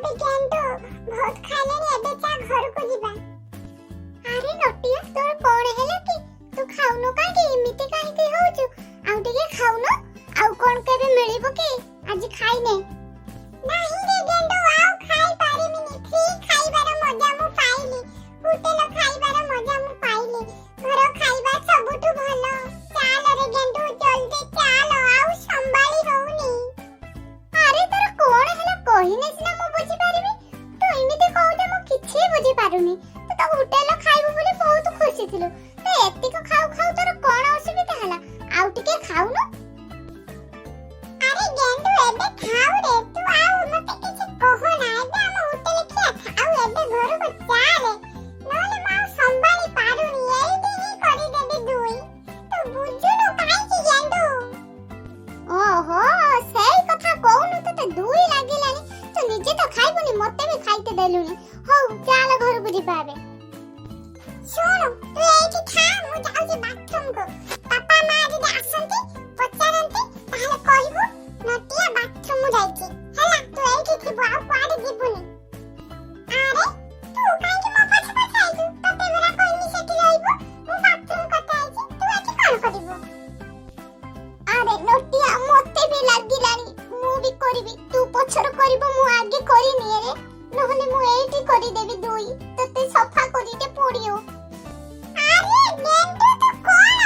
ଏବେ କେନ୍ତୁ ବହୁତ ଖାଇଲେଣି ଏବେ ଚା ଘରକୁ ଯିବା। ଆରେ ନଟିଆ ତୋର କଣ ହେଲା କି? ତୁ ଖାଉନୁ କାହିଁକି? ଏମିତି କାହିଁକି ହଉଛୁ? ଆଉ ଟିକେ ଖାଉନୁ। ଆଉ କଣ କେବେ ମିଳିବ କି? ଆଜି ଖାଇନେ। ନାହିଁ ରେ ଗେଣ୍ଡୁ ଆଉ ଖାଇ ପାରିବିନି। ଫ୍ରି ଖାଇବାର ମଜା ମୁଁ ପାଇଲି। ହୋଟେଲ ଖାଇବାର ମଜା ମୁଁ ପାଇଲି। ଘର ଖାଇବା ସବୁଠୁ ଭଲ। ଚାଲ ରେ ଗେଣ୍ଡୁ ଜଲ୍ଦି ଚାଲ ଆଉ ସମ୍ଭାଳି ହଉନି। ଆରେ ତୋର କଣ ହେଲା କହିଲେ ସିନା ମୁଁ ବୁଝିପାରିବି। ତୁ ଏମିତି କହୁଛ ମୁଁ କିଛି ବୁଝିପାରୁନି। ତୁ ତ ହୋଟେଲ ଖାଇବୁ ବୋଲି ବହୁତ ଖୁସି ଥିଲୁ। ତୁ ଏତିକି ଖାଉ ଖାଉ ତୋର କଣ ଅସୁବିଧା ହେଲା? ଆଉ ଟିକେ ଖାଉନୁ। ଆରେ ଗେଣ୍ଡୁ ଏବେ ଖାଉ ରେ। ତୁ ଆଉ ମତେ କିଛି କହନା। ଏବେ ଆମ ହୋଟେଲ ଖିଆ ଆଉ ଏବେ ଘରକୁ ଚାଲେ। ନହେଲେ ମୁଁ ଆଉ ସମ୍ଭାଳି ପାରୁନି। ଏଇଠି ହିଁ କରିଦେବି ଦୁଇ। ତୁ ବୁଝୁନୁ କାହିଁକି ଗେଣ୍ଡୁ? ଓହୋ ସେଇ କଥା କହୁନୁ ତତେ ଦୁଇ ଲାଗିଲାଣି। ତୁ ନିଜେ ତ ଖାଇବୁନି ମତେ ବି ଖାଇତେ ଦେଲୁନି। ହଉ ଚାଲ ଘରକୁ ଯିବା ଏବେ। ଶୁଣୁ ତୁ ଏଇଠି ଖା ମୁଁ ଯାଉଛି ବାଥରୁମକୁ। ପାପା ମା ଯଦି ଆସନ୍ତି ପଚାରନ୍ତି ତାହେଲେ କହିବୁ ନଟିଆ ବାଥରୁମ ଯାଇଛି। ହେଲା ତୁ ଏଇଠି ଥିବୁ ଆଉ କୁଆଡେ ଯିବୁନି। ଆରେ ତୁ କାହିଁକି ମୋ ପଛେ ପଛେ ଆଇଛୁ? ତତେ ପରା କହିନି ସେଠି ରହିବୁ। ମୁଁ ବାଥରୁମ କଥା ହେଇଛି ତୁ ଏଠି କଣ କରିବୁ? ଆରେ ନଟିଆ ମତେ ବି ଲାଗିଲାଣି ମୁଁ ବି କରିବି। ତୁ ପଛର କରିବୁ ମୁଁ ଆଗେ କରିନି ରେ। ନହେଲେ ମୁଁ ଏଇଠି କରିଦେବି ଦୁଇ। ତତେ ସଫା କରିତେ ପଡିବ। ଆରେ ଗେଣ୍ଡୁ ତୁ କଣ